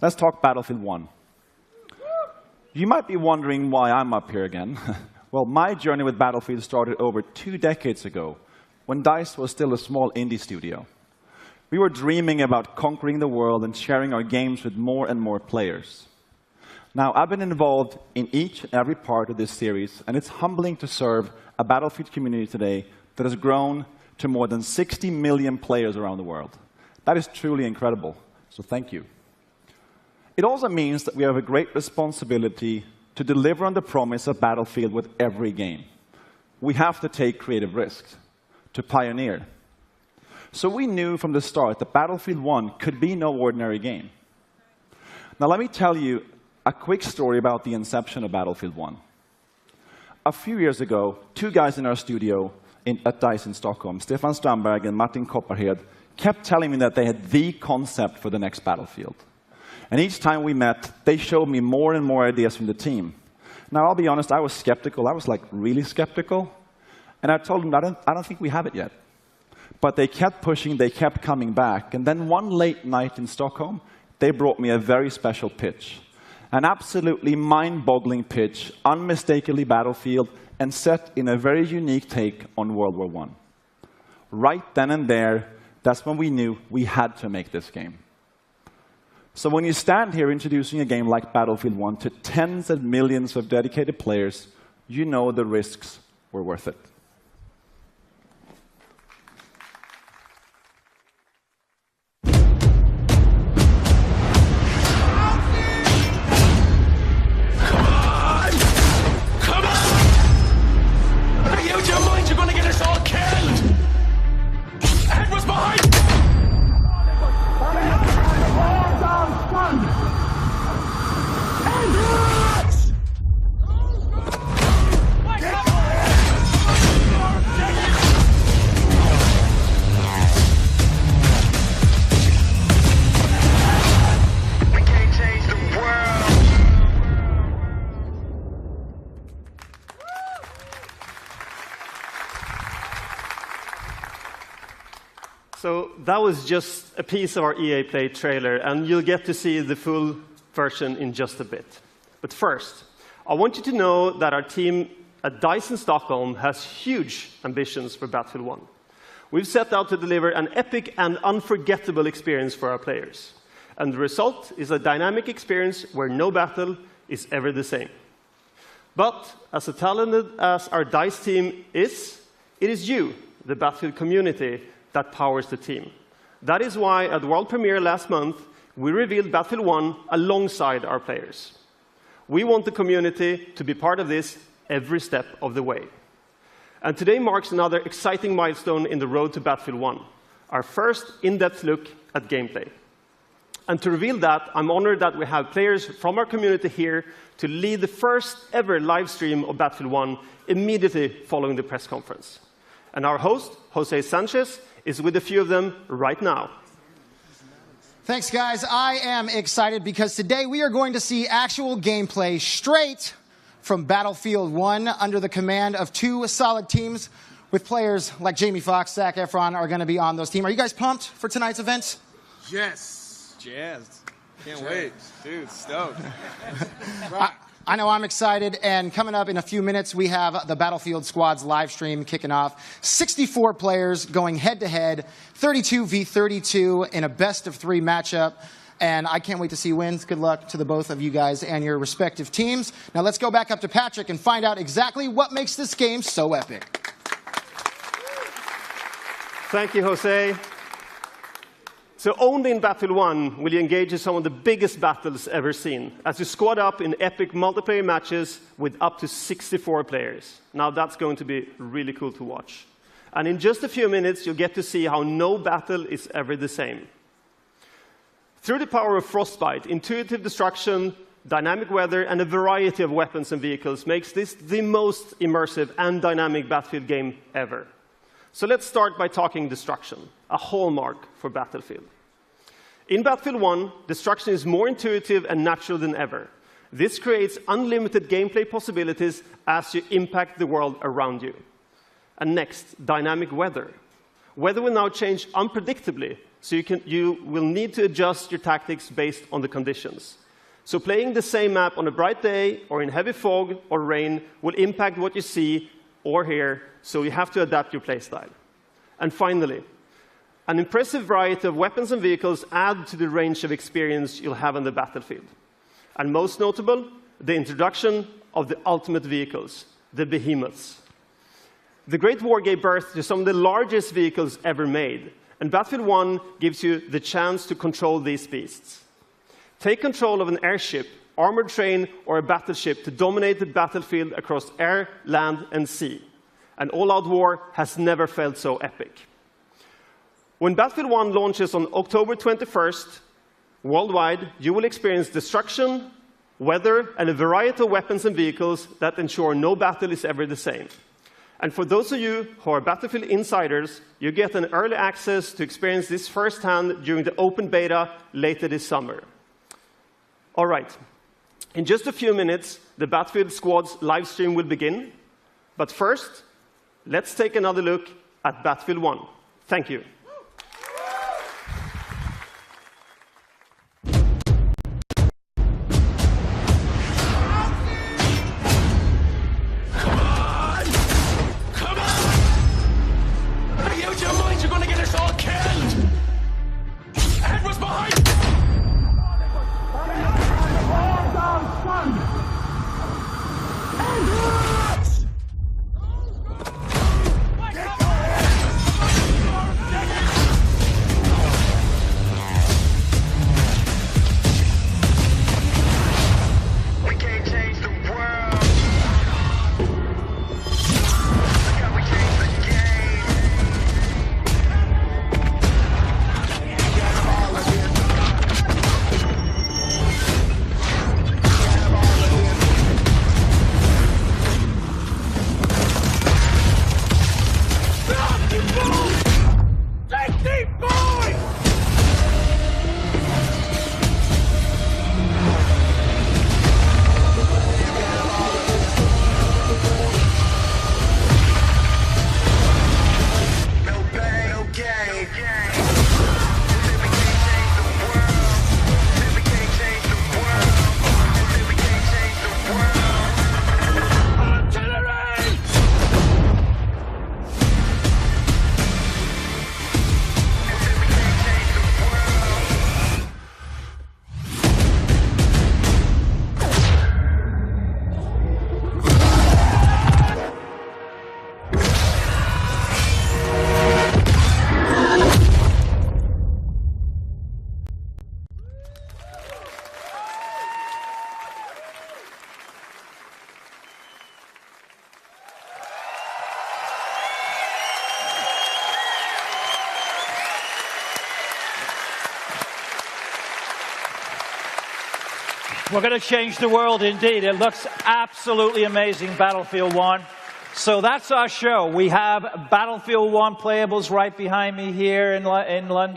Let's talk Battlefield 1. You might be wondering why I'm up here again. Well, my journey with Battlefield started over 2 decades ago, when DICE was still a small indie studio. We were dreaming about conquering the world and sharing our games with more and more players. Now, I've been involved in each and every part of this series, and it's humbling to serve a Battlefield community today that has grown to more than 60 million players around the world. That is truly incredible, so thank you. It also means that we have a great responsibility to deliver on the promise of Battlefield with every game. We have to take creative risks, to pioneer. So we knew from the start that Battlefield 1 could be no ordinary game. Now let me tell you a quick story about the inception of Battlefield 1. A few years ago, 2 guys in our studio at DICE in Stockholm, Stefan Strandberg and Martin Kopparhed, kept telling me that they had the concept for the next Battlefield. And each time we met, they showed me more and more ideas from the team. Now, I'll be honest, I was skeptical. I was like really skeptical. And I told them, I don't think we have it yet. But they kept pushing, they kept coming back. And then one late night in Stockholm, they brought me a very special pitch. An absolutely mind-boggling pitch, unmistakably Battlefield, and set in a very unique take on World War I. Right then and there, that's when we knew we had to make this game. So when you stand here introducing a game like Battlefield 1 to tens of millions of dedicated players, you know the risks were worth it. So that was just a piece of our EA Play trailer, and you'll get to see the full version in just a bit. But first, I want you to know that our team at DICE in Stockholm has huge ambitions for Battlefield 1. We've set out to deliver an epic and unforgettable experience for our players. And the result is a dynamic experience where no battle is ever the same. But as talented as our DICE team is, it is you, the Battlefield community, that powers the team. That is why at the world premiere last month, we revealed Battlefield 1 alongside our players. We want the community to be part of this every step of the way. And today marks another exciting milestone in the road to Battlefield 1, our first in-depth look at gameplay. And to reveal that, I'm honored that we have players from our community here to lead the first ever live stream of Battlefield 1 immediately following the press conference. And our host, Jose Sanchez, is with a few of them right now. Thanks, guys. I am excited because today we are going to see actual gameplay straight from Battlefield 1 under the command of 2 solid teams with players like Jamie Foxx, Zac Efron are going to be on those teams. Are you guys pumped for tonight's event? Yes. Jazzed. Can't wait. Dude, stoked. I know I'm excited, and coming up in a few minutes, we have the Battlefield Squads live stream kicking off. 64 players going head-to-head, 32 v 32 in a best-of-3 matchup, and I can't wait to see wins. Good luck to the both of you guys and your respective teams. Now let's go back up to Patrick and find out exactly what makes this game so epic. Thank you, Jose. So only in Battlefield 1 will you engage in some of the biggest battles ever seen, as you squad up in epic multiplayer matches with up to 64 players. Now that's going to be really cool to watch. And in just a few minutes, you'll get to see how no battle is ever the same. Through the power of Frostbite, intuitive destruction, dynamic weather, and a variety of weapons and vehicles makes this the most immersive and dynamic Battlefield game ever. So let's start by talking destruction, a hallmark for Battlefield. In Battlefield 1, destruction is more intuitive and natural than ever. This creates unlimited gameplay possibilities as you impact the world around you. And next, dynamic weather. Weather will now change unpredictably so you will need to adjust your tactics based on the conditions. So playing the same map on a bright day or in heavy fog or rain will impact what you see or hear, so you have to adapt your playstyle. And finally, an impressive variety of weapons and vehicles add to the range of experience you'll have on the battlefield. And most notable, the introduction of the ultimate vehicles, the behemoths. The Great War gave birth to some of the largest vehicles ever made, and Battlefield 1 gives you the chance to control these beasts. Take control of an airship, armored train, or a battleship to dominate the battlefield across air, land, and sea. An all-out war has never felt so epic. When Battlefield 1 launches on October 21st, worldwide, you will experience destruction, weather, and a variety of weapons and vehicles that ensure no battle is ever the same. And for those of you who are Battlefield insiders, you get an early access to experience this firsthand during the open beta later this summer. All right. In just a few minutes, the Battlefield Squad's live stream will begin. But first, let's take another look at Battlefield 1. Thank you. We're going to change the world indeed. It looks absolutely amazing, Battlefield 1. So that's our show. We have Battlefield 1 playables right behind me here in London.